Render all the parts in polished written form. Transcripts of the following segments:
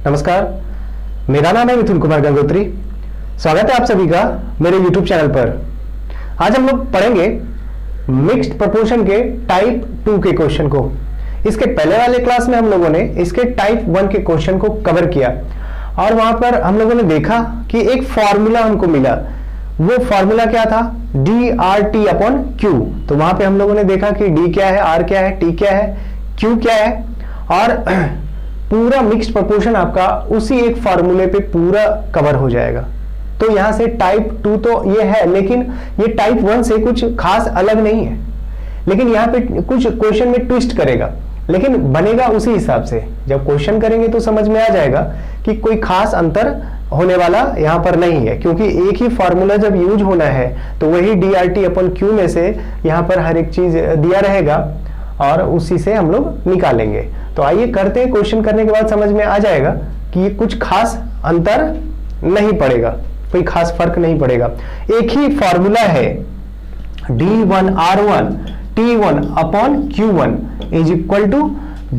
नमस्कार, मेरा नाम है मिथुन कुमार गंगोत्री। स्वागत है आप सभी का मेरे YouTube चैनल पर। आज हम लोग पढ़ेंगे मिक्स्ड प्रोपोर्शन के टाइप 2 के क्वेश्चन को। इसके पहले वाले क्लास में हम लोगों ने इसके टाइप 1 के क्वेश्चन को कवर किया और वहां पर हम लोगों ने देखा कि एक फॉर्मूला हमको मिला। वो फॉर्मूला क्या था? DRT upon Q। तो वहां पे हम लोगों ने देखा कि D क्या है, R क्या है, T क्या है, Q क्या है और पूरा मिक्स्ड प्रोपोर्शन आपका उसी एक फॉर्मूले पे पूरा कवर हो जाएगा। तो यहां से टाइप 2 तो ये है, लेकिन ये टाइप 1 से कुछ खास अलग नहीं है। लेकिन यहाँ पे कुछ क्वेश्चन में ट्विस्ट करेगा, लेकिन बनेगा उसी हिसाब से। जब क्वेश्चन करेंगे तो समझ में आ जाएगा कि कोई खास अंतर होने वाला यहाँ पर नहीं है, क्योंकि एक ही फॉर्मूला जब यूज होना है तो वही DRT अपन Q में से यहाँ पर हर एक चीज दिया रहेगा और उसी से हम लोग निकालेंगे। तो आइए करते हैं। क्वेश्चन करने के बाद समझ में आ जाएगा कि ये कुछ खास अंतर नहीं पड़ेगा, कोई खास फर्क नहीं पड़ेगा। एक ही फॉर्मूला है D1R1 T1 upon Q1 is equal to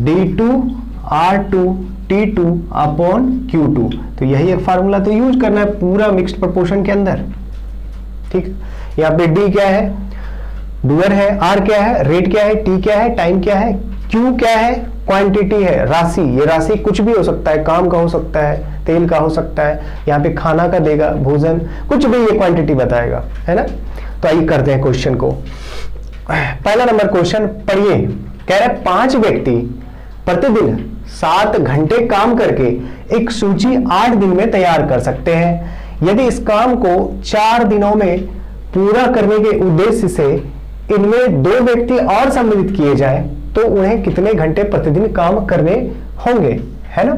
D2R2 T2 upon Q2। तो यही एक फार्मूला तो यूज करना है पूरा मिक्स्ड प्रोपोर्शन के अंदर। ठीक, यहाँ पे D क्या है, डूअर है, R क्या है, रेट क्या है, T क्या है, टाइम क्या है, Q क्या है, क्वांटिटी है, राशि। ये राशि कुछ भी हो सकता है, काम का हो सकता है, तेल का हो सकता है, यहाँ पे खाना का देगा, भोजन, कुछ भी ये क्वांटिटी बताएगा, है ना। तो आइए करते हैं क्वेश्चन को। पहला नंबर क्वेश्चन पढ़िए। कह रहा है 5 व्यक्ति प्रतिदिन 7 घंटे काम करके एक सूची 8 दिन में तैयार कर सकते हैं। यदि इस काम को 4 दिनों में पूरा करने के उद्देश्य से इनमें 2 व्यक्ति और सम्मिलित किए जाए तो उन्हें कितने घंटे प्रतिदिन काम करने होंगे, है ना।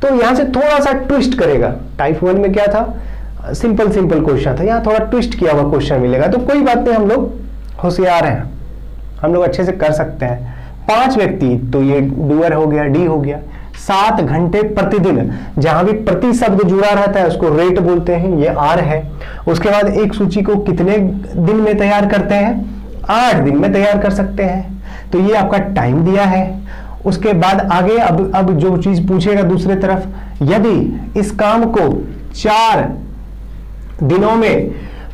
तो यहां से थोड़ा सा ट्विस्ट करेगा। टाइप 1 में क्या था, सिंपल क्वेश्चन था, यहां थोड़ा ट्विस्ट किया हुआ क्वेश्चन मिलेगा। तो कोई बात नहीं, हम लोग होशियार हैं, हम लोग अच्छे से कर सकते हैं। 5 व्यक्ति, तो ये डूअर हो गया, डी हो गया। 7 घंटे प्रतिदिन, जहां भी प्रति शब्द जुड़ा रहता है उसको रेट बोलते हैं, ये R है। उसके बाद एक सूची को कितने दिन में तैयार करते हैं? 8 दिन में तैयार कर सकते हैं। तो ये आपका टाइम दिया है। उसके बाद आगे अब जो चीज पूछेगा दूसरे तरफ, यदि इस काम को 4 दिनों में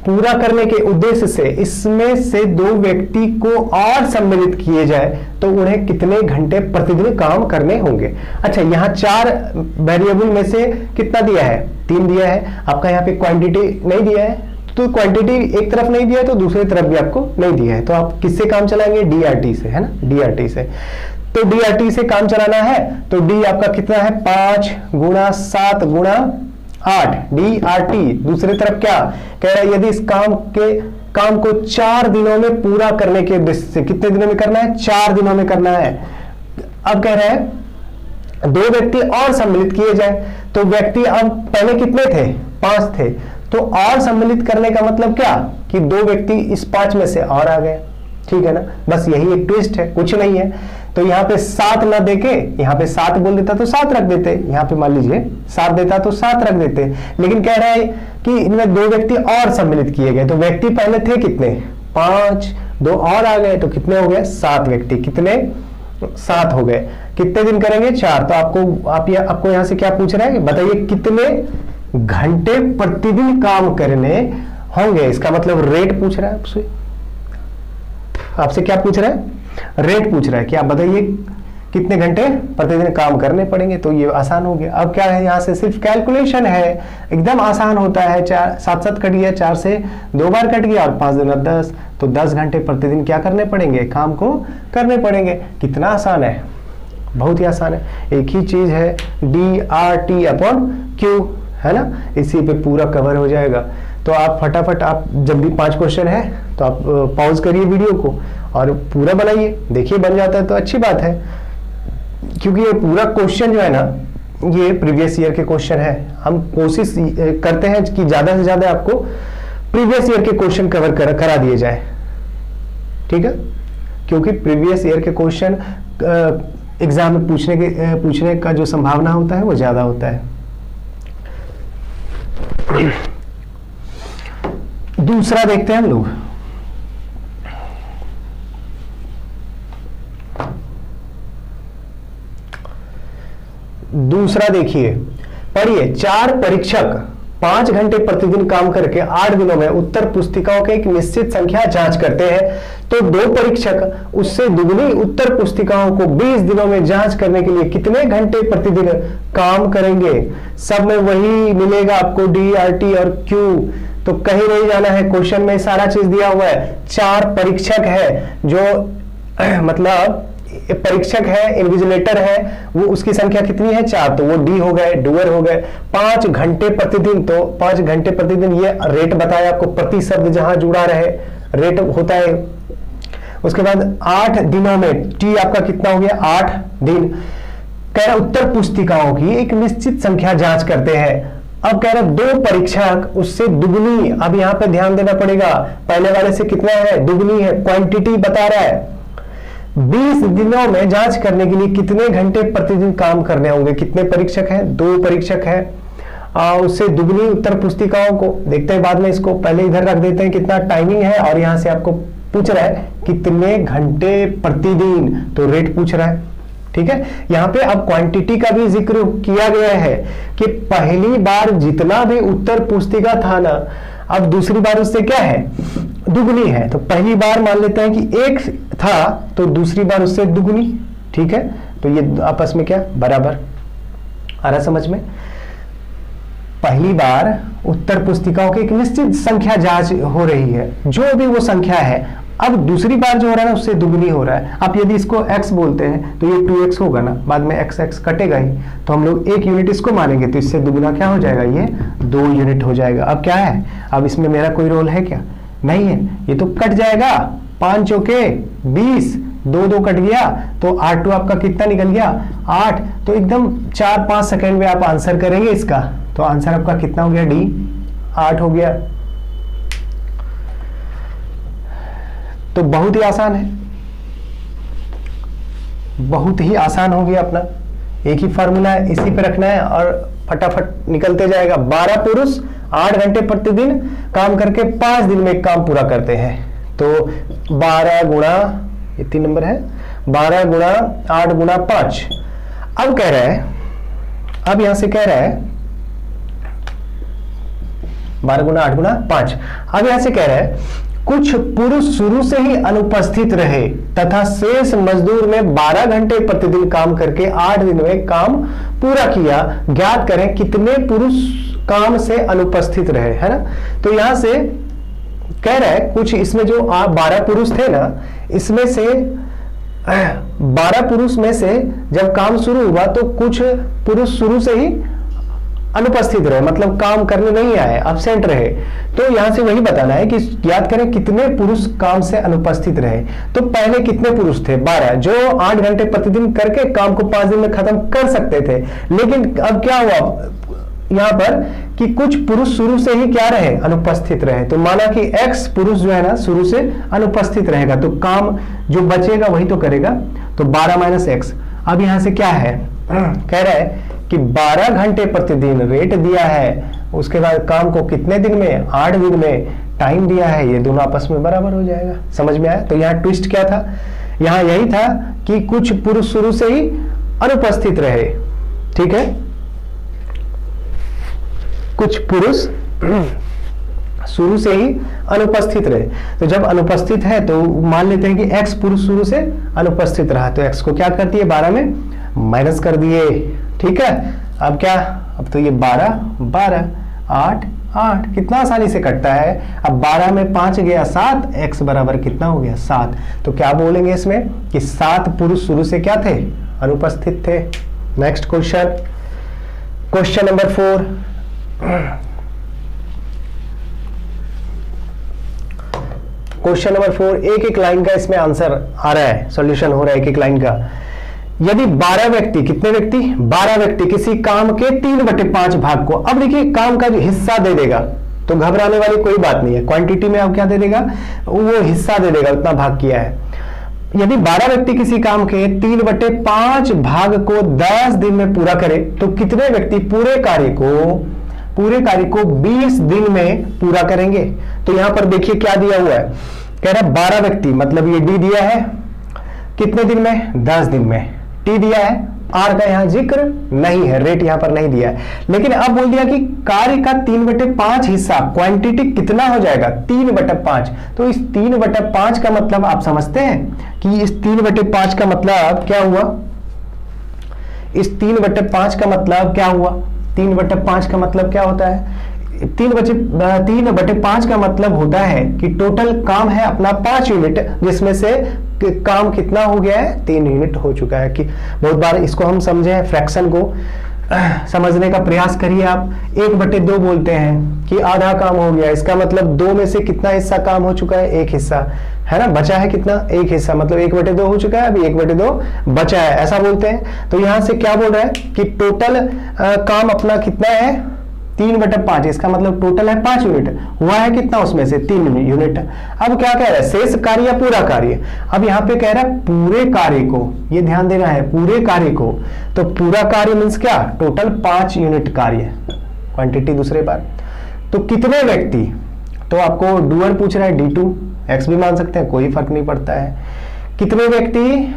पूरा करने के उद्देश्य से इसमें से 2 व्यक्ति को और सम्मिलित किए जाए तो उन्हें कितने घंटे प्रतिदिन काम करने होंगे। अच्छा, यहाँ 4 वेरिएबल में से कितना दिया है? 3 दिया है। आपका यहाँ पे क्वांटिटी नहीं दिया है, तो क्वांटिटी एक तरफ नहीं दिया है तो दूसरी तरफ भी आपको नहीं दिया है। तो आप किससे काम चलाएंगे? DRT से, है ना, DRT से। तो DRT से काम चलाना है तो D आपका कितना है? 5 गुणा 7 गुणा 8 DRT। दूसरी तरफ क्या कह रहा है? यदि इस काम को 4 दिनों में पूरा करने के उद्देश्य से, कितने दिनों में करना है? 4 दिनों में करना है। अब कह रहे हैं 2 व्यक्ति और सम्मिलित किए जाए। तो व्यक्ति अब पहले कितने थे? 5 थे। तो और सम्मिलित करने का मतलब क्या कि 2 व्यक्ति इस 5 में से और आ गए। ठीक है ना, बस यही एक ट्विस्ट है, कुछ नहीं है। तो यहाँ पे 7 ना देके यहाँ पे 7 बोल देता तो 7 रख देते, यहाँ पे मान लीजिए 7 देता तो 7 रख देते। लेकिन कह रहा है कि इनमें 2 व्यक्ति और सम्मिलित किए गए। तो व्यक्ति पहले थे कितने? 5, 2 और आ गए तो कितने हो गए? 7 व्यक्ति। कितने? 7 हो गए। कितने दिन करेंगे? 4। तो आपको यहाँ से क्या पूछ रहा है? बताइए कितने घंटे प्रतिदिन काम करने होंगे। इसका मतलब रेट पूछ रहा है आपसे क्या पूछ रहा है? रेट पूछ रहा है कि आप बताइए कितने घंटे प्रतिदिन काम करने पड़ेंगे। तो ये आसान हो गया। अब क्या है, यहाँ से सिर्फ कैलकुलेशन है, एकदम आसान होता है। 7 कट गया, 4 से 2 बार कट गया और 5 दूना 10, तो 10 घंटे प्रतिदिन क्या करने पड़ेंगे? काम को करने पड़ेंगे। कितना आसान है, बहुत ही आसान है। एक ही चीज है DRT अपॉन Q, है ना, इसी पे पूरा कवर हो जाएगा। तो आप फटाफट, आप जब भी 5 क्वेश्चन है तो आप पॉज करिए वीडियो को और पूरा बनाइए। देखिए बन जाता है तो अच्छी बात है, क्योंकि ये पूरा क्वेश्चन जो है ना, ये प्रीवियस ईयर के क्वेश्चन है। हम कोशिश करते हैं कि ज्यादा से ज्यादा आपको प्रीवियस ईयर के क्वेश्चन कवर करा दिए जाए। ठीक है, क्योंकि प्रीवियस ईयर के क्वेश्चन एग्जाम में पूछने का जो संभावना होता है वो ज्यादा होता है। दूसरा देखते हैं हम लोग। दूसरा देखिए, पढ़िए, 4 परीक्षक 5 घंटे प्रतिदिन काम करके 8 दिनों में उत्तर पुस्तिकाओं के एक निश्चित संख्या जांच करते हैं, तो 2 परीक्षक उससे दुगनी उत्तर पुस्तिकाओं को 20 दिनों में जांच करने के लिए कितने घंटे प्रतिदिन काम करेंगे? सब में वही मिलेगा आपको, डी, आर, टी और क्यू, तो कहीं नहीं जाना है, क्वेश्चन में सारा चीज दिया हुआ है। 4 परीक्षक है जो मतलब परीक्षक है, इन्विजिलेटर है, वो उसकी संख्या कितनी है? 4, तो वो डी हो गए, डूअर हो गए। 5 घंटे प्रतिदिन, तो 5 घंटे प्रतिदिन ये रेट बताया आपको, प्रति शब्द जहां जुड़ा रहे रेट होता है। उसके बाद 8 दिनों में, टी आपका कितना हो गया? 8 दिन। कह रहा उत्तर पुस्तिकाओं की एक निश्चित संख्या जांच करते हैं। अब कह रहा 2 परीक्षक उससे दुगनी, अब यहां पे ध्यान देना पड़ेगा, पहले वाले से कितना है? दुगनी है, क्वांटिटी बता रहा है। 20 दिनों में जांच करने के लिए कितने घंटे प्रतिदिन काम करने होंगे? कितने परीक्षक हैं? 2 परीक्षक हैं। उससे दुगनी उत्तर पुस्तिकाओं को देखते हैं बाद में, इसको पहले इधर रख देते हैं कितना टाइमिंग है, और यहां से आपको पूछ रहा है कितने घंटे प्रतिदिन, तो रेट पूछ रहा है। ठीक है, यहां पे अब क्वांटिटी का भी जिक्र किया गया है कि पहली बार जितना भी उत्तर पुस्तिका था ना, अब दूसरी बार उससे क्या है? दुगनी है। तो पहली बार मान लेते हैं कि 1 था, तो दूसरी बार उससे दुगनी। ठीक है, तो ये आपस में क्या? बराबर। आ रहा समझ में? पहली बार उत्तर पुस्तिकाओं की एक निश्चित संख्या जांच हो रही है, जो भी वो संख्या है। अब दूसरी बार जो हो रहा है ना, उससे दुगनी हो रहा है। आप यदि इसको x बोलते हैं तो ये 2x होगा ना, बाद में x कटेगा ही, तो हम लोग 1 यूनिट इसको मानेंगे, तो इससे दुगना क्या हो जाएगा? ये 2 यूनिट हो जाएगा। अब क्या है? अब इसमें मेरा कोई रोल है क्या? नहीं है, ये तो कट जाएगा। 5 चौके 20, 2 कट गया, तो 8 आपका कितना निकल गया? 8। तो एकदम 4-5 सेकेंड में आप आंसर करेंगे इसका, तो आंसर आपका कितना हो गया? डी, 8 हो गया। तो बहुत ही आसान है, बहुत ही आसान हो गया अपना। एक ही फार्मूला है, इसी पे रखना है और फटाफट निकलते जाएगा। 12 पुरुष 8 घंटे प्रतिदिन काम करके 5 दिन में एक काम पूरा करते हैं, तो 12 गुणा, ये 3 नंबर है, 12 गुणा 8 गुणा 5। अब कह रहा है, अब यहां से कह रहा है 12 गुणा 8 गुणा 5। अब यहां से कह रहा है कुछ पुरुष शुरू से ही अनुपस्थित रहे तथा शेष मजदूर ने 12 घंटे प्रतिदिन काम करके 8 दिन में काम पूरा किया, ज्ञात करें कितने पुरुष काम से अनुपस्थित रहे, है ना। तो यहां से कह रहा है कुछ, इसमें जो 12 पुरुष थे ना, इसमें से 12 पुरुष में से जब काम शुरू हुआ तो कुछ पुरुष शुरू से ही अनुपस्थित रहे, मतलब काम करने नहीं आए, अब्सेंट रहे। तो यहां से वही बताना है कि याद करें कितने पुरुष काम से अनुपस्थित रहे। तो पहले कितने पुरुष थे? 12, जो 8 घंटे प्रतिदिन करके काम को 5 दिन में खत्म कर सकते थे। लेकिन अब क्या हुआ यहां पर कि कुछ पुरुष शुरू से ही क्या रहे? अनुपस्थित रहे। तो माना कि X पुरुष जो है ना शुरू से अनुपस्थित रहेगा, तो काम जो बचेगा वही तो करेगा, तो 12 माइनस एक्स। अब यहां से क्या है? कह रहा है कि 12 घंटे प्रतिदिन रेट दिया है, उसके बाद काम को कितने दिन में? 8 दिन में टाइम दिया है, ये दोनों आपस में बराबर हो जाएगा। समझ में आया? तो यहाँ ट्विस्ट क्या था? यहाँ यही था कि कुछ पुरुष शुरू से ही अनुपस्थित रहे। ठीक है, कुछ पुरुष शुरू से ही अनुपस्थित रहे। तो जब अनुपस्थित है तो मान लेते हैं कि X पुरुष शुरू से अनुपस्थित रहा, तो X को क्या कर दिए? 12 में माइनस कर दिए। ठीक है, अब क्या? अब तो ये 12 12 8 8 कितना आसानी से कटता है। अब 12 में 5 गया 7, X बराबर कितना हो गया? 7। तो क्या बोलेंगे इसमें कि 7 पुरुष शुरू से क्या थे? अनुपस्थित थे। Next question, question number 4। Question number 4, एक लाइन का इसमें आंसर आ रहा है, सॉल्यूशन हो रहा है एक लाइन का। यदि 12 व्यक्ति, कितने व्यक्ति? 12 व्यक्ति किसी काम के 3/5 भाग को, अब देखिए काम का जो हिस्सा दे देगा, तो घबराने वाली कोई बात नहीं है। क्वांटिटी में अब क्या दे देगा? वो हिस्सा दे देगा, उतना भाग किया है। यदि 12 व्यक्ति किसी काम के 3/5 भाग को 10 दिन में पूरा करे, तो कितने व्यक्ति पूरे कार्य को 20 दिन में पूरा करेंगे? तो यहां पर देखिए क्या दिया हुआ है, कह रहा है 12 व्यक्ति, मतलब ये डी दिया है कितने दिन में? 10 दिन में। टी दिया है आर का यहां जिक्र नहीं है, रेट यहां पर नहीं दिया है। लेकिन अब बोल दिया कि कार्य का 3/5 हिस्सा, क्वांटिटी कितना हो जाएगा 3/5। तो इस 3/5 का मतलब आप समझते हैं कि इस 3/5 का मतलब क्या हुआ, इस 3/5 का मतलब क्या हुआ, 3/5 का मतलब क्या होता है, 3/5 का मतलब होता है कि टोटल काम है अपना 5 यूनिट, जिसमें से काम कितना हो गया है 3 यूनिट हो चुका है। कि बहुत बार इसको हम समझे हैं, फ्रैक्शन को समझने का प्रयास करिए आप। 1/2 बोलते हैं कि आधा काम हो गया, इसका मतलब 2 में से कितना हिस्सा काम हो चुका है, 1 हिस्सा है ना, बचा है कितना 1 हिस्सा, मतलब 1/2 हो चुका है, अभी 1/2 बचा है, ऐसा बोलते हैं। तो यहां से क्या बोल रहा है कि टोटल काम अपना कितना है 3/5, इसका मतलब टोटल है 5 यूनिट, हुआ है कितना उसमें से 3 यूनिट। अब क्या कह रहा है, शेष कार्य या पूरा कार्य। अब यहाँ पे कह रहा है पूरे कार्य को, ये ध्यान देना है, पूरे कार्य को। तो पूरा कार्य मीन्स क्या, टोटल 5 यूनिट कार्य, क्वांटिटी दूसरे बार। तो कितने व्यक्ति, तो आपको डूअर पूछ रहा है, D2 X भी मान सकते हैं, कोई फर्क नहीं पड़ता है। कितने व्यक्ति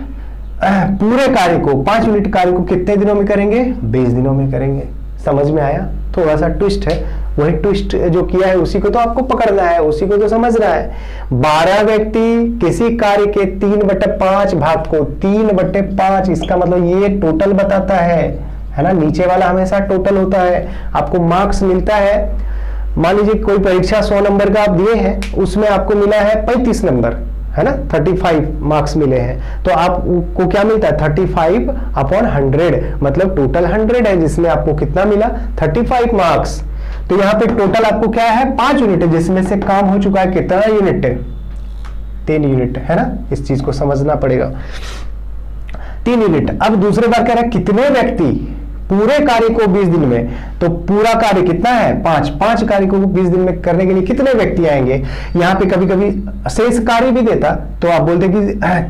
पूरे कार्य को, 5 यूनिट कार्य को कितने दिनों में करेंगे, 20 दिनों में करेंगे। समझ में आया, थोड़ा सा ट्विस्ट है, वही ट्विस्ट जो किया है उसी को तो आपको पकड़ना है, उसी को तो समझना है। 12 व्यक्ति किसी कार्य के 3/5 भाग को, 3/5 इसका मतलब ये टोटल बताता है ना, नीचे वाला हमेशा टोटल होता है। आपको मार्क्स मिलता है, मान लीजिए कोई परीक्षा 100 नंबर का आप दिए हैं, उसमें आपको मिला है 35 नंबर, है ना, 35 मार्क्स मिले हैं, तो आपको क्या मिलता है 35/100, मतलब टोटल 100 है, जिसमें आपको कितना मिला 35 मार्क्स। तो यहाँ पे टोटल आपको क्या है 5 यूनिट, जिसमें से काम हो चुका है कितना यूनिट, 3 यूनिट, है ना, इस चीज को समझना पड़ेगा, 3 यूनिट। अब दूसरे बार कह रहा है कितने व्यक्ति पूरे कार्य को 20 दिन में, तो पूरा कार्य कितना है 5 कार्य को 20 दिन में करने के लिए कितने व्यक्ति आएंगे। यहाँ पे कभी कभी शेष कार्य भी देता तो आप बोलते कि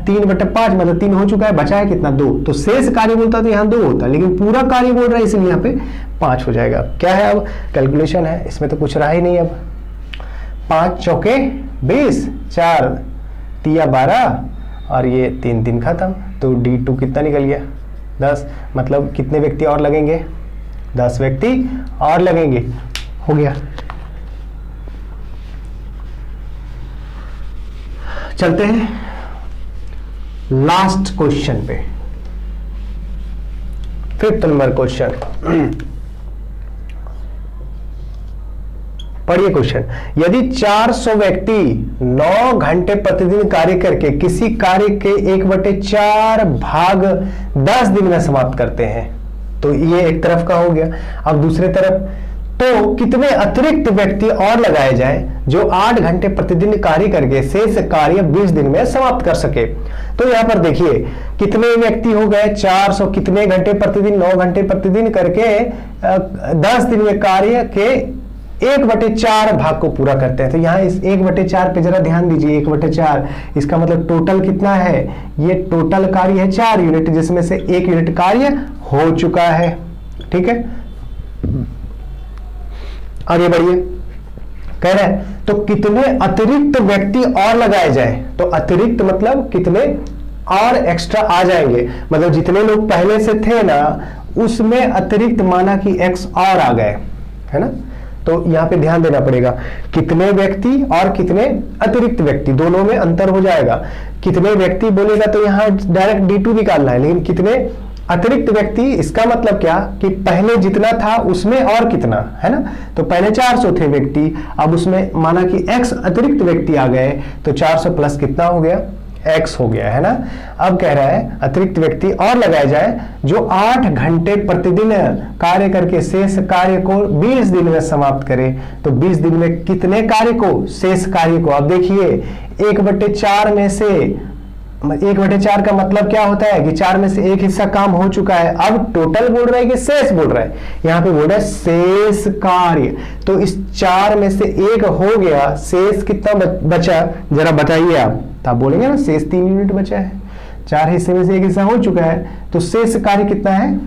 3/5 मतलब 3 हो चुका है, बचा है कितना 2, तो शेष कार्य बोलता तो यहाँ 2 होता, लेकिन पूरा कार्य बोल रहा है इसलिए यहाँ पे 5 हो जाएगा। क्या है, अब कैलकुलेशन है, इसमें तो कुछ रहा ही नहीं। अब 5 चौके 20, 4 तिया 12 और ये 3 खत्म, तो D2 कितना निकल गया 10, मतलब कितने व्यक्ति और लगेंगे, 10 व्यक्ति और लगेंगे, हो गया। चलते हैं लास्ट क्वेश्चन पे, 5th नंबर क्वेश्चन। पढ़िए क्वेश्चन, यदि 400 व्यक्ति 9 घंटे प्रतिदिन कार्य करके किसी कार्य के 1/4 भाग 10 दिन में समाप्त करते हैं, तो ये एक तरफ का हो गया। अब दूसरे तरफ, तो कितने अतिरिक्त व्यक्ति और लगाए जाएं जो 8 घंटे प्रतिदिन कार्य करके शेष कार्य 20 दिन में समाप्त कर सके। तो यहां पर देखिए कितने व्यक्ति हो गए 400, कितने घंटे प्रतिदिन, 9 घंटे प्रतिदिन करके 10 दिन में कार्य के 1/4 भाग को पूरा करते हैं। तो यहाँ इस 1/4 पे जरा ध्यान दीजिए, 1/4 इसका मतलब टोटल कितना है, ये टोटल कार्य है 4 यूनिट, जिसमें से 1 यूनिट कार्य हो चुका है, ठीक है। आगे बढ़िए, कह रहे हैं तो कितने अतिरिक्त व्यक्ति और लगाए जाए, तो अतिरिक्त मतलब कितने और एक्स्ट्रा आ जाएंगे, मतलब जितने लोग पहले से थे ना उसमें अतिरिक्त माना कि X और आ गए, है ना। तो यहां पे ध्यान देना पड़ेगा, कितने व्यक्ति और कितने अतिरिक्त व्यक्ति, दोनों में अंतर हो जाएगा। कितने व्यक्ति बोलेगा तो यहां डायरेक्ट D2 निकालना है, लेकिन कितने अतिरिक्त व्यक्ति, इसका मतलब क्या कि पहले जितना था उसमें और कितना, है ना। तो पहले 400 थे व्यक्ति, अब उसमें माना कि X अतिरिक्त व्यक्ति आ गए, तो 400 प्लस कितना हो गया X हो गया, है ना। अब कह रहा है अतिरिक्त व्यक्ति और लगाए जाए जो 8 घंटे प्रतिदिन कार्य करके शेष कार्य को 20 दिन में समाप्त करे। तो 20 दिन में कितने कार्य को, शेष कार्य को। अब देखिए 1/4 में से, 1/4 का मतलब क्या होता है कि 4 में से 1 हिस्सा काम हो चुका है। अब टोटल बोल रहा है कि शेष बोल रहा है, यहाँ पे बोल रहा है शेष कार्य। तो इस 4 में से 1 हो गया, शेष कितना बचा जरा बताइए आप, तो आप बोलेंगे ना शेष 3 यूनिट बचा है, 4 हिस्से में से 1 हिस्सा हो चुका है, तो शेष कार्य कितना है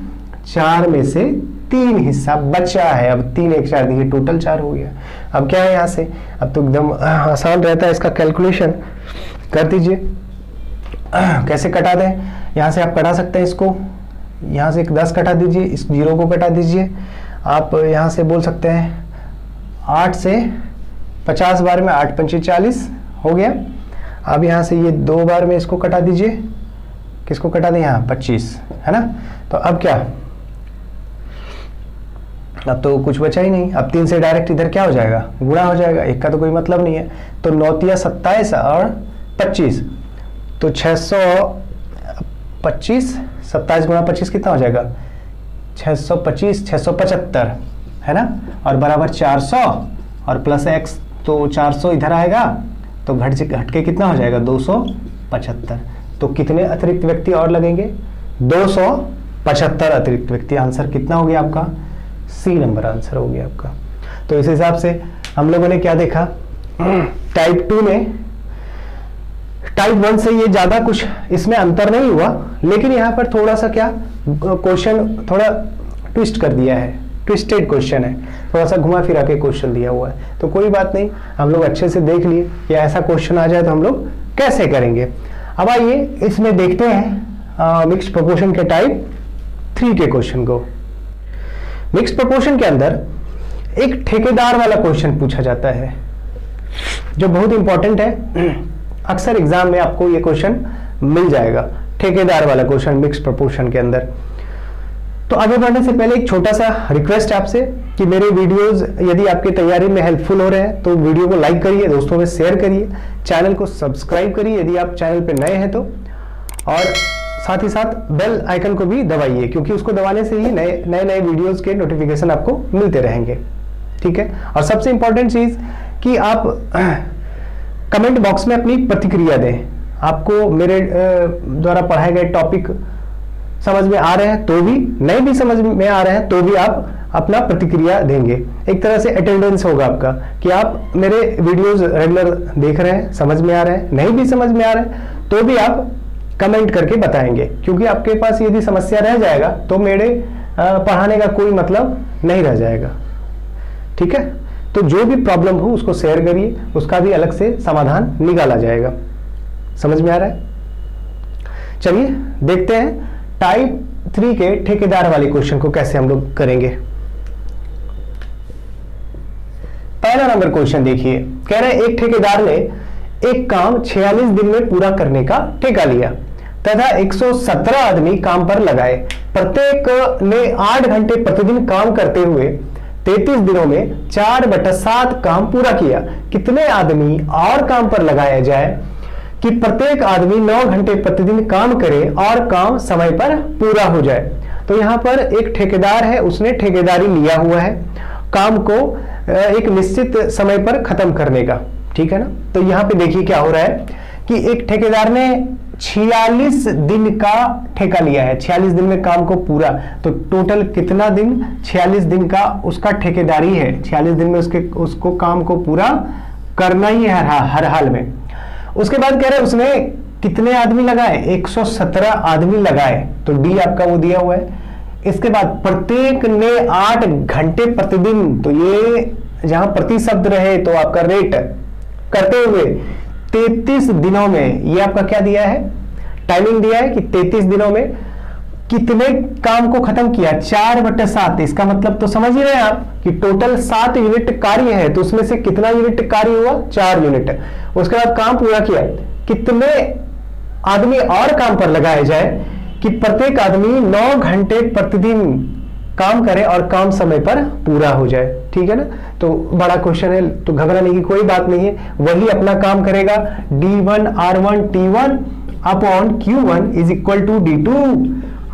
4 में से 3 हिस्सा बचा है। अब 3 1 4 देखिए टोटल 4 हो गया। अब क्या है यहाँ से, अब तो एकदम आसान रहता है इसका कैलकुलेशन, कर दीजिए। कैसे कटा दें, यहां से आप कटा सकते हैं इसको, यहाँ से 10 कटा दीजिए, इस 0 को कटा दीजिए। आप यहाँ से बोल सकते हैं 8 से 50 बार में 8 पंचे 40 हो गया। अब यहाँ से ये 2 बार में इसको कटा दीजिए, किसको कटा दें यहाँ 25, है ना। तो अब क्या, अब तो कुछ बचा ही नहीं। अब 3 से डायरेक्ट इधर क्या हो जाएगा, गुणा हो जाएगा, एक का तो कोई मतलब नहीं है। तो 9 तिया 27 और 25, तो 625, 27 गुणा 25 कितना हो जाएगा 625, 675, है ना। और बराबर 400 और प्लस x, तो 400 इधर आएगा तो घट के कितना हो जाएगा 275। तो कितने अतिरिक्त व्यक्ति और लगेंगे 275 अतिरिक्त व्यक्ति। आंसर कितना हो गया आपका, सी नंबर आंसर हो गया आपका। तो इस हिसाब से हम लोगों ने क्या देखा, टाइप 2 में टाइप 1 से ये ज्यादा कुछ इसमें अंतर नहीं हुआ, लेकिन यहाँ पर थोड़ा सा क्या क्वेश्चन थोड़ा ट्विस्ट कर दिया है, ट्विस्टेड क्वेश्चन है, थोड़ा सा घुमा फिरा के क्वेश्चन दिया हुआ है। तो कोई बात नहीं, हम लोग अच्छे से देख लिए कि ऐसा क्वेश्चन आ जाए तो हम लोग कैसे करेंगे। अब आइए इसमें देखते हैं मिक्स्ड प्रोपोर्शन के टाइप 3 के क्वेश्चन को। मिक्स्ड प्रोपोर्शन के अंदर एक ठेकेदार वाला क्वेश्चन पूछा जाता है जो बहुत इंपॉर्टेंट है, अक्सर एग्जाम में आपको ये क्वेश्चन मिल जाएगा, ठेकेदार वाला क्वेश्चन मिक्स्ड प्रोपोर्शन के अंदर। तो आगे बढ़ने से पहले एक छोटा सा रिक्वेस्ट है आपसे कि मेरे वीडियोस यदि आपकी तैयारी में हेल्पफुल हो रहे हैं तो वीडियो को लाइक करिए, दोस्तों में शेयर करिए, चैनल को सब्सक्राइब करिए यदि आप चैनल पे नए हैं तो, और साथ ही साथ बेल आइकन को भी दबाइए क्योंकि उसको दबाने से ही नए नए वीडियोस के नोटिफिकेशन आपको मिलते रहेंगे, ठीक है। और सबसे इंपॉर्टेंट चीज कि आप कमेंट बॉक्स में अपनी प्रतिक्रिया दें। आपको मेरे द्वारा पढ़ाए गए टॉपिक समझ में आ रहे हैं तो भी, नहीं भी समझ में आ रहे हैं तो भी आप अपना प्रतिक्रिया देंगे। एक तरह से अटेंडेंस होगा आपका कि आप मेरे वीडियोस रेगुलर देख रहे हैं, समझ में आ रहे हैं, नहीं भी समझ में आ रहे हैं तो भी आप कमेंट करके बताएंगे, क्योंकि आपके पास यदि समस्या रह जाएगा तो मेरे पढ़ाने का कोई मतलब नहीं रह जाएगा, ठीक है। तो जो भी प्रॉब्लम हो उसको शेयर करिए, उसका भी अलग से समाधान निकाला जाएगा। समझ में आ रहा है? चलिए देखते हैं टाइप 3 के ठेकेदार वाले क्वेश्चन को कैसे हम लोग करेंगे। पहला नंबर क्वेश्चन देखिए, कह रहे हैं एक ठेकेदार ने एक काम 46 दिन में पूरा करने का ठेका लिया तथा 117 आदमी काम पर लगाए। प्रत्येक ने 8 घंटे प्रतिदिन काम करते हुए 33 दिनों में 4/7 काम पूरा किया। कितने आदमी और काम पर लगाया जाए कि प्रत्येक आदमी 9 घंटे प्रतिदिन काम करे और काम समय पर पूरा हो जाए। तो यहाँ पर एक ठेकेदार है, उसने ठेकेदारी लिया हुआ है काम को एक निश्चित समय पर खत्म करने का, ठीक है ना। तो यहाँ पे देखिए क्या हो रहा है कि एक ठेकेदार ने 46 दिन का ठेका लिया है, 46 दिन में काम को पूरा, तो टोटल कितना दिन, 46 दिन का उसका ठेकेदारी है, 46 दिन में उसको काम को पूरा करना ही है हर हाल में। उसके बाद कह रहे हैं उसने कितने आदमी लगाए, 117 आदमी लगाए, तो डी आपका वो दिया हुआ है। इसके बाद प्रत्येक ने 8 घंटे प्रतिदिन, तो ये जहां प्रति शब्द रहे तो आपका रेट करते हुए 33 दिनों में, ये आपका क्या दिया है, टाइमिंग दिया है कि 33 दिनों में कितने काम को खत्म किया, 4/7। इसका मतलब तो समझ ही रहे हैं आप कि टोटल 7 यूनिट कार्य है, तो उसमें से कितना यूनिट कार्य हुआ, 4 यूनिट। उसके बाद काम पूरा किया, कितने आदमी और काम पर लगाए जाए कि प्रत्येक आदमी 9 घंटे प्रतिदिन काम करे और काम समय पर पूरा हो जाए, ठीक है ना। तो बड़ा क्वेश्चन है तो घबराने की कोई बात नहीं है, वही अपना काम करेगा। D1 R1 T1 upon Q1 is equal to D2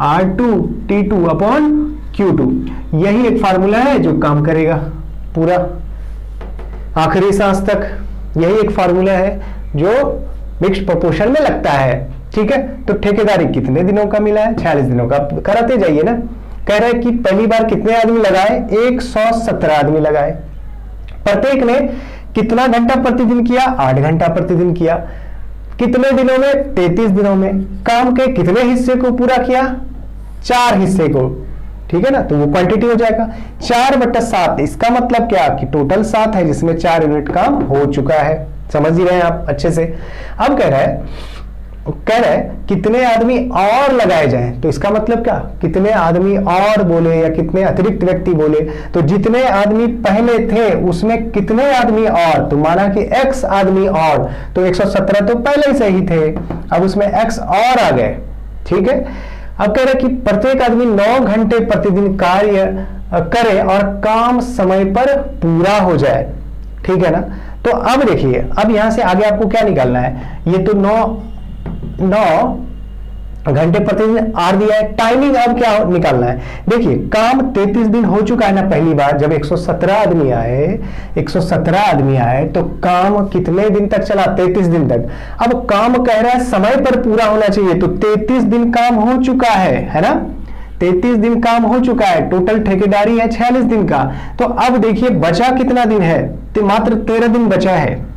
R2 T2 upon Q2। यही एक फार्मूला है जो काम करेगा पूरा आखिरी सांस तक। यही एक फार्मूला है जो मिक्स्ड प्रोपोर्शन में लगता है, ठीक है। तो ठेकेदारी कितने दिनों का मिला है, 46 दिनों का। कराते जाइए ना। कह रहे हैं कि पहली बार कितने आदमी लगाए, 117 आदमी लगाए। प्रत्येक ने कितना घंटा प्रतिदिन किया, 8 घंटा प्रतिदिन किया। कितने दिनों में, 33 दिनों में। काम के कितने हिस्से को पूरा किया, 4 हिस्से को, ठीक है ना। तो वो क्वांटिटी हो जाएगा 4/7। इसका मतलब क्या कि टोटल 7 है जिसमें 4 यूनिट काम हो चुका है। समझ ही रहे हैं आप अच्छे से। अब कह रहा है कह रहा है कितने आदमी और लगाए जाएं, तो इसका मतलब क्या, कितने आदमी और बोले या कितने अतिरिक्त व्यक्ति बोले, तो जितने आदमी पहले थे उसमें कितने आदमी और, तो माना कि x आदमी और, तो 117 तो पहले ही सही थे, अब उसमें x और आ गए। ठीक है, अब कह रहे कि प्रत्येक आदमी 9 घंटे प्रतिदिन कार्य करे और काम समय पर पूरा हो जाए। ठीक है ना, तो अब देखिए, अब यहां से आगे आपको क्या निकालना है, ये तो 9 घंटे प्रतिदिन आर दिया है, टाइमिंग अब क्या निकालना है। देखिए काम 33 दिन हो चुका है ना, पहली बार जब 117 आदमी आए तो काम कितने दिन तक चला, 33 दिन तक। अब काम कह रहा है समय पर पूरा होना चाहिए, तो 33 दिन काम हो चुका है ना, 33 दिन काम हो चुका है, टोटल ठेकेदारी है 46 दिन का। तो अब देखिए बचा कितना दिन है, तो मात्र 13 दिन बचा है।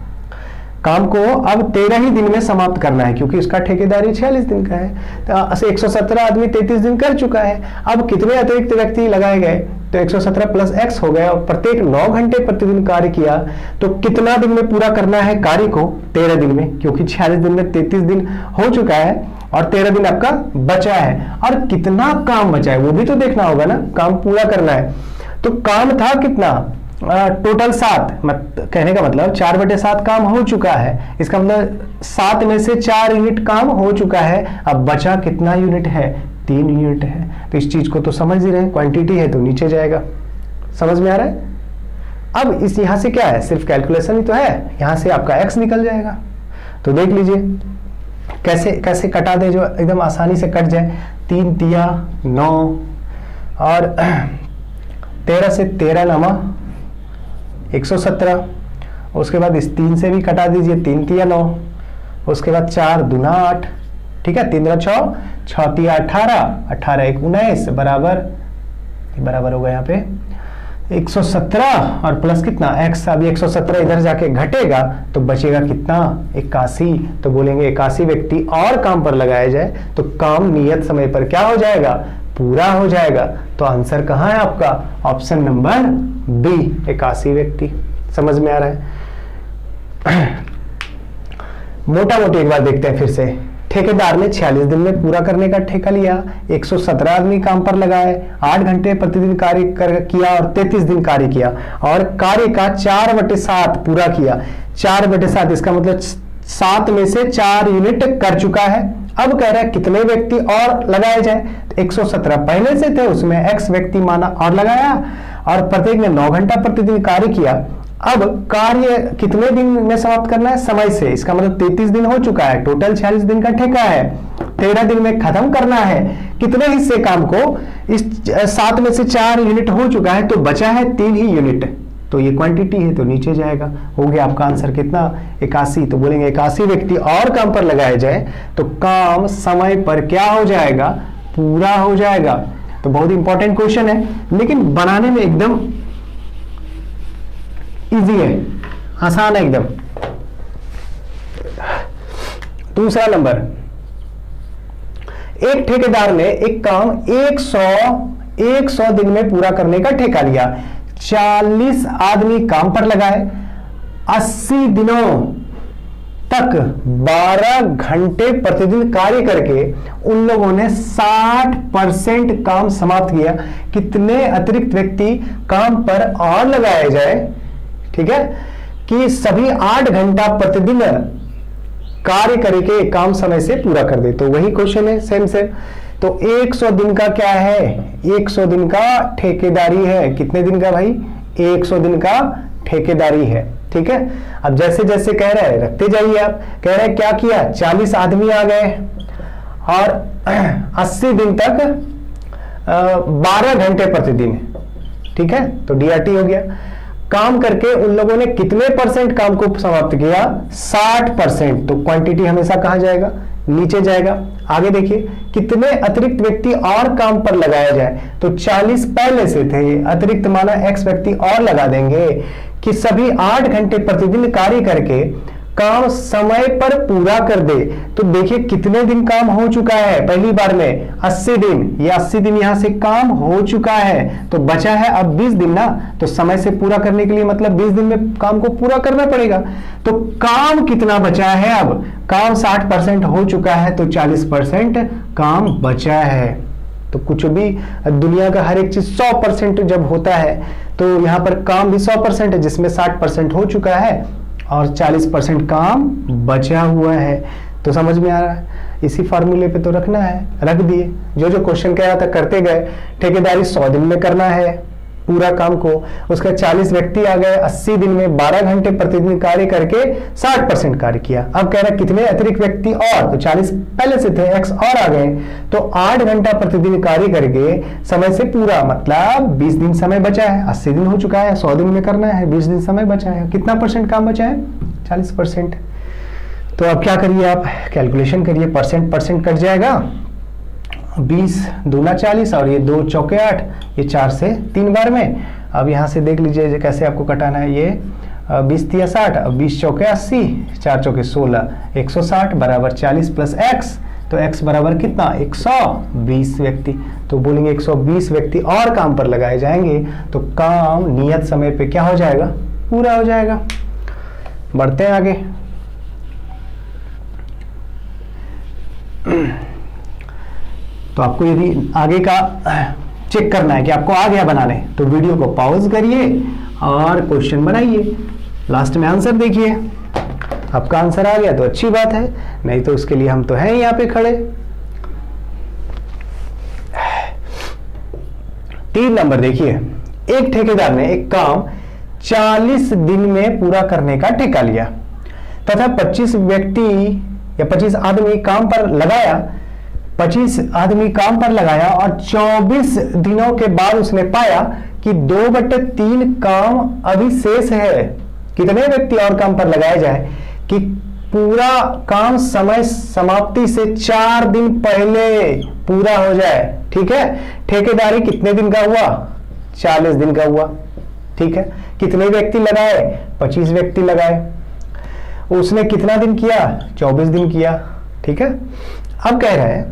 काम को अब 13 ही दिन में समाप्त करना है, क्योंकि इसका ठेकेदारी 46 दिन का है। तो 117 आदमी 33 दिन कर चुका है। अब कितने अतिरिक्त व्यक्ति लगाए गए, तो 117 प्लस x हो गया, और प्रत्येक 9 घंटे प्रतिदिन कार्य किया, तो कितना दिन में पूरा करना है कार्य को, 13 दिन में, क्योंकि 46 दिन में 33 दिन हो चुका है और 13 दिन आपका बचा है। और कितना काम बचा है वो भी तो देखना होगा ना, काम पूरा करना है। तो काम था कितना, टोटल 7, कहने का मतलब 4/7 काम हो चुका है, इसका मतलब 7 में से 4 यूनिट काम हो चुका है। अब बचा कितना यूनिट है, 3 यूनिट है। तो इस चीज को तो समझ ही रहे हैं, क्वांटिटी है तो नीचे जाएगा। समझ में आ रहा है। अब इस यहां से क्या है, सिर्फ कैलकुलेशन ही तो है, यहां से आपका x निकल जाएगा। तो देख लीजिए कैसे कैसे कटा दे जो एकदम आसानी से कट जाए। 3 तिया 9 और 13 से 13 नमा 117, उसके बाद इस 3 से भी कटा दीजिए, 3 तिया 9, उसके बाद 4 दूना 8, ठीक है, 3 6 6 तिया 18, 18 1 19 बराबर होगा यहाँ पे 117 और प्लस कितना x। अभी 117 इधर जाके घटेगा तो बचेगा कितना, 81। तो बोलेंगे 81 व्यक्ति और काम पर लगाया जाए तो काम नियत समय पर क्या हो जाएगा, पूरा हो जाएगा। तो आंसर कहाँ है आपका, ऑप्शन नंबर बी, 81 व्यक्ति। समझ में आ रहा है। मोटा मोटी एक बार देखते हैं फिर से। ठेकेदार ने 46 दिन में पूरा करने का ठेका लिया, 117 आदमी काम पर लगाए, 8 घंटे प्रतिदिन कार्य किया और 33 दिन कार्य किया, और कार्य का 4/7 पूरा किया। 4/7 इसका मतलब 7 में से 4 यूनिट कर चुका है। अब कह रहा है कितने व्यक्ति और लगाए जाए, 117 पहले से थे, उसमें x व्यक्ति माना और लगाया, और प्रत्येक ने 9 घंटा प्रतिदिन कार्य किया। अब कार्य कितने दिन में समाप्त करना है, समय से, इसका मतलब 33 दिन हो चुका है, टोटल 46 दिन का ठेका है, 13 दिन में खत्म करना है। कितने हिस्से काम को, इस 7 में से 4 यूनिट हो चुका है, तो बचा है 3 ही यूनिट, तो ये क्वांटिटी है तो नीचे जाएगा। हो गया आपका आंसर कितना, 81। तो बोलेंगे 81 व्यक्ति और काम पर लगाए जाए तो काम समय पर क्या हो जाएगा, पूरा हो जाएगा। तो बहुत इंपॉर्टेंट क्वेश्चन है, लेकिन बनाने में एकदम इजी है, आसान है एकदम। दूसरा नंबर, एक ठेकेदार ने एक काम 100 दिन में पूरा करने का ठेका लिया। 40 आदमी काम पर लगाए, 80 दिनों तक 12 घंटे प्रतिदिन कार्य करके उन लोगों ने 60% काम समाप्त किया। कितने अतिरिक्त व्यक्ति काम पर और लगाए जाए, ठीक है, कि सभी 8 घंटा प्रतिदिन कार्य करके काम समय से पूरा कर दे। तो वही क्वेश्चन है सेम से। तो 100 दिन का क्या है, 100 दिन का ठेकेदारी है। कितने दिन का भाई, 100 दिन का ठेकेदारी है, ठीक है। अब जैसे जैसे कह रहे हैं रखते जाइए आप। कह रहे हैं क्या किया, 40 आदमी आ गए और 80 दिन तक 12 घंटे प्रतिदिन, ठीक है, तो DRT हो गया। काम करके उन लोगों ने कितने % काम को समाप्त किया, 60%। तो क्वांटिटी हमेशा कहां जाएगा, नीचे जाएगा। आगे देखिए, कितने अतिरिक्त व्यक्ति और काम पर लगाया जाए, तो 40 पहले से थे, अतिरिक्त माना x व्यक्ति और लगा देंगे कि सभी 8 घंटे प्रतिदिन कार्य करके काम समय पर पूरा कर दे। तो देखिए कितने दिन काम हो चुका है, पहली बार में 80 दिन, ये 80 दिन यहां से काम हो चुका है, तो बचा है अब 20 दिन ना। तो समय से पूरा करने के लिए मतलब 20 दिन में काम को पूरा करना पड़ेगा। तो काम कितना बचा है, अब काम 60% हो चुका है, तो 40% काम बचा है। तो कुछ भी दुनिया का हर एक चीज 100% जब होता है, तो यहाँ पर काम भी 100% है, जिसमें 60% हो चुका है और 40% काम बचा हुआ है। तो समझ में आ रहा है, इसी फार्मूले पे तो रखना है, रख दिए। जो जो क्वेश्चन कह रहा था करते गए। ठेकेदारी 100 दिन में करना है पूरा काम को, उसका 40 व्यक्ति आ गए, 80 दिन में 12 घंटे प्रतिदिन कार्य करके 60% कार्य किया। अब कह रहा है कितने अतिरिक्त व्यक्ति और, तो 40 पहले से थे, x और आ गए, तो 8 घंटा प्रतिदिन कार्य करके समय से पूरा, मतलब 20 दिन समय बचा है। 80 दिन हो चुका है, 100 दिन में करना है, 20 दिन समय बचा है। कितना परसेंट काम बचा है, 40%। तो अब क्या करिए, आप कैलकुलेशन करिए, परसेंट कट जाएगा, 20 दूना 40 और ये 2 चौके 8, ये 4 से 3 बार में। अब यहाँ से देख लीजिए कैसे आपको कटाना है। ये 20 तिया 60, अब 20 चौके 80, 4 चौके 16, 160 बराबर 40 प्लस x, तो x बराबर कितना, 120 व्यक्ति। तो बोलेंगे 120 व्यक्ति और काम पर लगाए जाएंगे, तो काम नियत समय पे क्या हो जाएगा, पूरा हो जाएगा। बढ़ते हैं आगे। तो आपको यदि आगे का चेक करना है कि आपको आ गया बनाने, तो वीडियो को पॉज करिए और क्वेश्चन बनाइए, लास्ट में आंसर देखिए। आपका आंसर आ गया तो अच्छी बात है, नहीं तो उसके लिए हम तो हैं यहाँ पे खड़े। 3 नंबर देखिए, एक ठेकेदार ने एक काम 40 दिन में पूरा करने का ठेका लिया तथा 25 व्यक्ति या 25 आदमी काम पर लगाया, 25 आदमी काम पर लगाया और 24 दिनों के बाद उसने पाया कि 2/3 काम अभी शेष है। कितने व्यक्ति और काम पर लगाए जाए कि पूरा काम समय समाप्ति से 4 दिन पहले पूरा हो जाए। ठीक है, ठेकेदारी कितने दिन का हुआ, 40 दिन का हुआ। ठीक है, कितने व्यक्ति लगाए, 25 व्यक्ति लगाए। उसने कितना दिन किया, 24 दिन किया। ठीक है, अब कह रहे हैं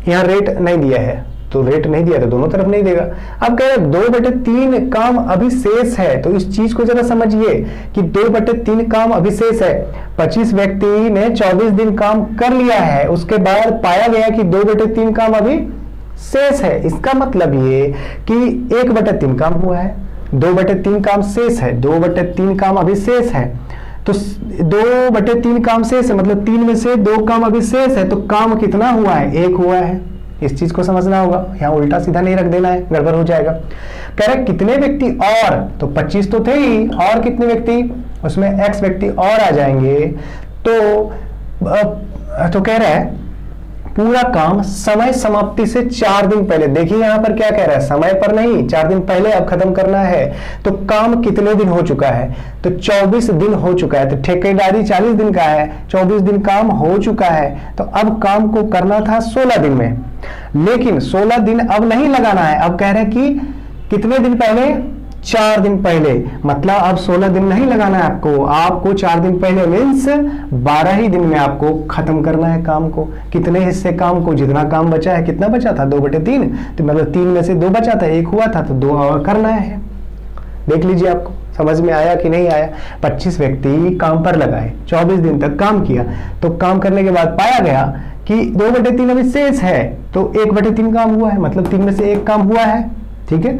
यहां रेट नहीं दिया है, तो रेट नहीं दिया तो दोनों तरफ नहीं देगा। अब कह रहे हैं 2/3 काम अभी शेष है, तो इस चीज को जरा समझिए कि 2/3 काम अभी शेष है। 25 व्यक्ति ने 24 दिन काम कर लिया है, उसके बाद पाया गया कि 2/3 काम अभी शेष है। इसका मतलब ये कि 1/3 काम हुआ है, 2/3 काम शेष है, 2/3 काम अभी शेष है। तो 2/3 काम शेष है, मतलब 3 में से 2 काम अभी शेष है, तो काम कितना हुआ है, 1 हुआ है। इस चीज को समझना होगा, यहाँ उल्टा सीधा नहीं रख देना है, गड़बड़ हो जाएगा। कह रहे कितने व्यक्ति और, तो 25 तो थे ही, और कितने व्यक्ति, उसमें x व्यक्ति और आ जाएंगे। तो कह रहा है पूरा काम समय समाप्ति से 4 दिन पहले, देखिए यहां पर क्या कह रहा है, समय पर नहीं, 4 दिन पहले अब खत्म करना है। तो काम कितने दिन हो चुका है, तो 24 दिन हो चुका है। तो ठेकेदारी 40 दिन का है, 24 दिन काम हो चुका है, तो अब काम को करना था 16 दिन में, लेकिन 16 दिन अब नहीं लगाना है। अब कह रहे हैं कि कितने दिन पहले, 4 दिन पहले, मतलब अब 16 दिन नहीं लगाना है आपको 4 दिन पहले मीन्स 12 ही दिन में आपको खत्म करना है काम को। कितने हिस्से काम को, जितना काम बचा है, कितना बचा था, 2/3, तो मतलब 3 में से 2 बचा था, 1 हुआ था, तो 2 और करना है। देख लीजिए आपको समझ में आया कि नहीं आया। 25 व्यक्ति काम पर लगाए, 24 दिन तक काम किया, तो काम करने के बाद पाया गया कि 2/3 अभी शेष है, तो 1/3 काम हुआ है, मतलब 3 में से 1 काम हुआ है। ठीक है,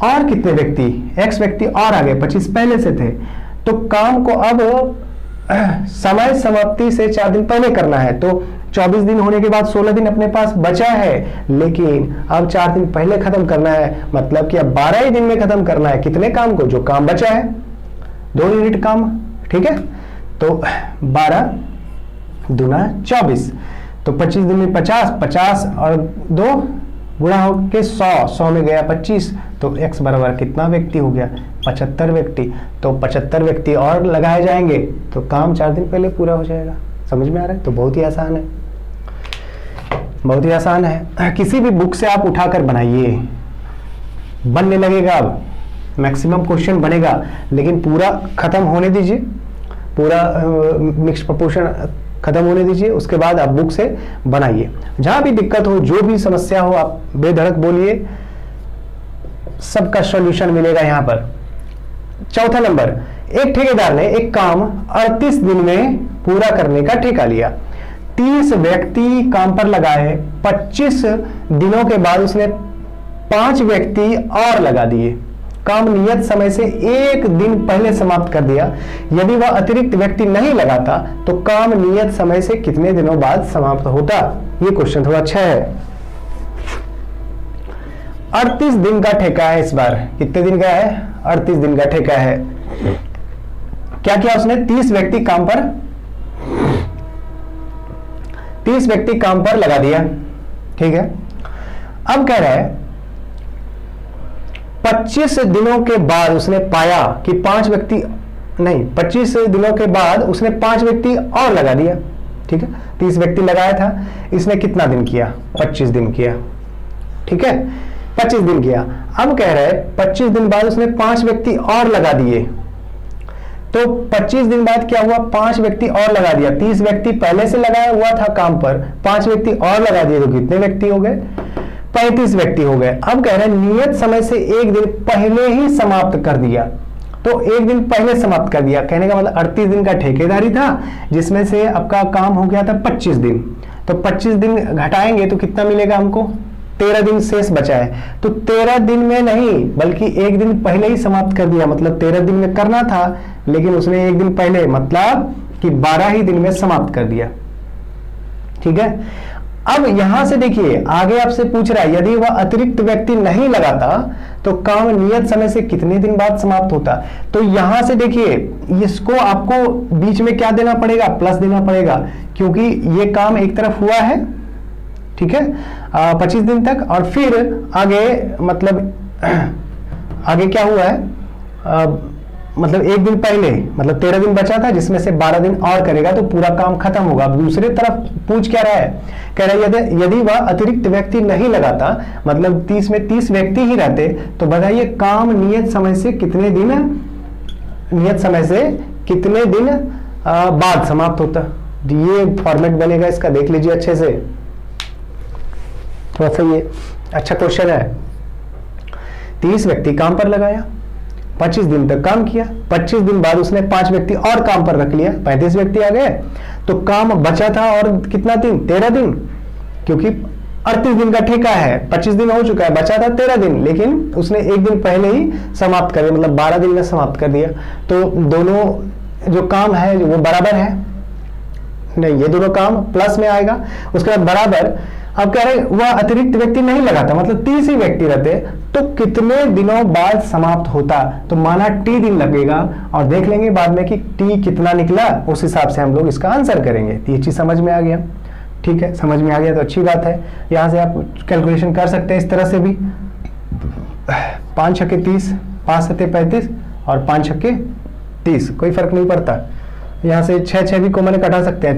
और कितने व्यक्ति, x व्यक्ति और आ गए, 25 पहले से थे, तो काम को अब समय समाप्ति से 4 दिन पहले करना है। तो 24 दिन होने के बाद 16 दिन अपने पास बचा है, लेकिन अब 4 दिन पहले खत्म करना है, मतलब कि अब 12 ही दिन में खत्म करना है। कितने काम को, जो काम बचा है, 2 यूनिट काम। ठीक है, तो 12 दूना 24, तो 25 दिन में 50 और 2 गुणा होके 100 में गया 25, तो x बराबर कितना व्यक्ति हो गया, 75 व्यक्ति। तो 75 व्यक्ति और लगाए जाएंगे, तो काम 4 दिन पहले पूरा हो जाएगा। समझ में आ रहा है, तो बहुत ही आसान है, बहुत ही आसान है। किसी भी बुक से आप उठाकर बनाइए, बनने लगेगा। अब मैक्सिमम क्वेश्चन बनेगा, लेकिन पूरा खत्म होने दीजिए, पूरा मिक्स्ड प्रोपोर्शन खत्म होने दीजिए, उसके बाद आप बुक से बनाइए। जहां भी दिक्कत हो, जो भी समस्या हो, आप बेधड़क बोलिए, सबका सॉल्यूशन मिलेगा यहां पर। चौथा नंबर, एक ठेकेदार ने एक काम 38 दिन में पूरा करने का ठेका लिया। 30 व्यक्ति काम पर लगाए, 25 दिनों के बाद उसने 5 व्यक्ति और लगा दिए। काम नियत समय से 1 दिन पहले समाप्त कर दिया। यदि वह अतिरिक्त व्यक्ति नहीं लगाता तो काम नियत समय से कितने दिनों बाद समाप्त होता? ये क्वेश्चन थोड़ा अच्छा है। 38 दिन का ठेका है इस बार। कितने दिन का है? 38 दिन का ठेका है। क्या किया उसने? 30 व्यक्ति काम पर लगा दिया। ठीक है, अब कह रहा है 25 दिनों के बाद उसने पाया कि 5 व्यक्ति नहीं, 25 दिनों के बाद उसने 5 व्यक्ति और लगा दिया। ठीक है, 30 व्यक्ति लगाया था, इसने कितना दिन किया? 25 दिन किया। ठीक है, 25 दिन किया। अब कह रहे हैं 25 दिन बाद उसने 5 व्यक्ति और लगा दिए। तो 25 दिन बाद क्या हुआ? 5 व्यक्ति और लगा दिया। 30 व्यक्ति पहले से लगाया हुआ था काम पर, 5 व्यक्ति और लगा दिए, तो कितने व्यक्ति हो गए? 35 व्यक्ति हो गए। अब कह रहे हैं नियत समय से 1 दिन पहले ही समाप्त कर दिया। तो 1 दिन पहले समाप्त कर दिया, कहने का मतलब 38 दिन का ठेकेदारी था, जिसमें से आपका काम हो गया था 25 दिन। तो 25 दिन घटाएंगे तो कितना मिलेगा हमको? 13 दिन शेष बचा है। तो 13 दिन में नहीं, बल्कि 1 दिन पहले ही समाप्त कर दिया। मतलब 13 दिन में करना था, लेकिन उसने 1 दिन पहले, मतलब कि 12 ही दिन में समाप्त कर दिया। ठीक है, अब यहां से देखिए आगे आपसे पूछ रहा है यदि वह अतिरिक्त व्यक्ति नहीं लगाता तो काम नियत समय से कितने दिन बाद समाप्त होता। तो यहां से देखिए इसको आपको बीच में क्या देना पड़ेगा? प्लस देना पड़ेगा, क्योंकि ये काम एक तरफ हुआ है। ठीक है, 25 दिन तक, और फिर आगे मतलब आगे क्या हुआ है? मतलब 1 दिन पहले, मतलब 13 दिन बचा था, जिसमें से 12 दिन और करेगा तो पूरा काम खत्म होगा। अब दूसरी तरफ पूछ क्या रहा है? कह रहा है यदि वह अतिरिक्त व्यक्ति नहीं लगाता, मतलब 30 में 30 व्यक्ति ही रहते, तो बताइए काम नियत समय से कितने दिन बाद समाप्त होता। ये फॉर्मेट बनेगा इसका, देख लीजिए अच्छे से, थोड़ा सा ये अच्छा क्वेश्चन है। 30 व्यक्ति काम पर लगाया, 25 दिन तक काम किया, 25 दिन बाद उसने 5 व्यक्ति और काम पर रख लिया, 35 व्यक्ति आ गए। तो काम बचा था और कितना दिन? 13 दिन, क्योंकि 38 दिन का ठेका है, 25 दिन हो चुका है, बचा था 13 दिन, लेकिन उसने 1 दिन पहले ही समाप्त कर दिया, मतलब 12 दिन में समाप्त कर दिया। तो दोनों जो काम है वो बराबर है, नहीं ये दोनों काम प्लस में आएगा, उसके बाद बराबर। अब कह रहे वह अतिरिक्त व्यक्ति नहीं लगाता, मतलब 30 ही व्यक्ति रहते, तो कितने दिनों बाद समाप्त होता? तो माना T दिन लगेगा, और देख लेंगे बाद में कि T कितना निकला, उस हिसाब से हम लोग इसका आंसर करेंगे। ये चीज समझ में आ गया? ठीक है, समझ में आ गया तो अच्छी बात है। यहां से आप कैलकुलेशन कर सकते हैं इस तरह से भी, 5 छक्के 30, 5 सत्ते 35 और 5 छक्के 30, कोई फर्क नहीं पड़ता। यहां से 6 भी कॉमन कटा सकते हैं,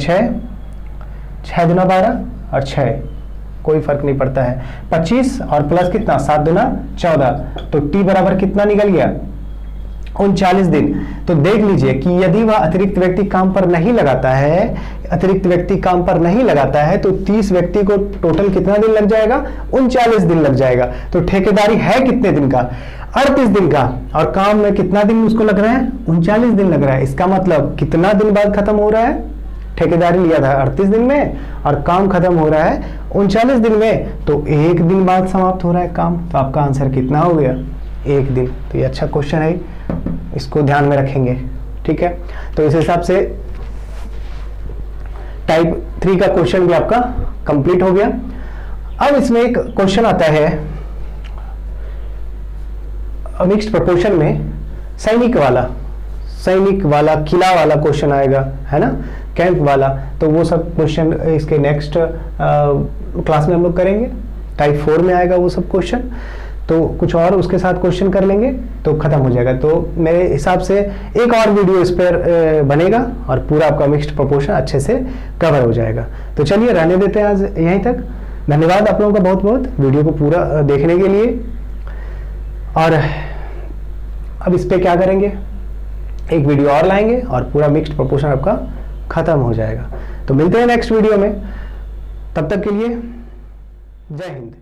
6 दूना 12 और 6, कोई फर्क नहीं पड़ता है। 25 और प्लस कितना? 7 दूना 14, तो T बराबर कितना निकल गया? 39 दिन। तो देख लीजिए कि यदि वह अतिरिक्त व्यक्ति काम पर नहीं लगाता है, तो 30 व्यक्ति को टोटल कितना दिन लग जाएगा? 39 दिन लग जाएगा। तो ठेकेदारी है कितने दिन का? 38 दिन का, और काम में कितना दिन उसको लग रहा है? 39 दिन लग रहा है। इसका मतलब कितना दिन बाद खत्म हो रहा है? ठेकेदारी लिया था 38 दिन में और काम खत्म हो रहा है 39 दिन में, तो 1 दिन बाद समाप्त हो रहा है काम। तो आपका आंसर कितना हो गया? 1 दिन। तो ये अच्छा क्वेश्चन है, इसको ध्यान में रखेंगे। ठीक है, तो इस हिसाब से टाइप 3 का क्वेश्चन भी आपका कंप्लीट हो गया। अब इसमें एक क्वेश्चन आता है मिक्स्ड प्रोपोर्शन में, सैनिक वाला किला वाला क्वेश्चन आएगा, है ना, कैंप वाला। तो वो सब क्वेश्चन इसके नेक्स्ट क्लास में हम लोग करेंगे। टाइप 4 में आएगा वो सब क्वेश्चन, तो कुछ और उसके साथ क्वेश्चन कर लेंगे तो खत्म हो जाएगा। तो मेरे हिसाब से एक और वीडियो इस पर बनेगा और पूरा आपका मिक्स्ड प्रोपोर्शन अच्छे से कवर हो जाएगा। तो चलिए रहने देते हैं आज यहीं तक। धन्यवाद आप लोगों का बहुत बहुत वीडियो को पूरा देखने के लिए। और अब इस पे क्या करेंगे, एक वीडियो और लाएंगे और पूरा मिक्स्ड प्रोपोर्शन आपका खत्म हो जाएगा। तो मिलते हैं नेक्स्ट वीडियो में, तब तक के लिए जय हिंद।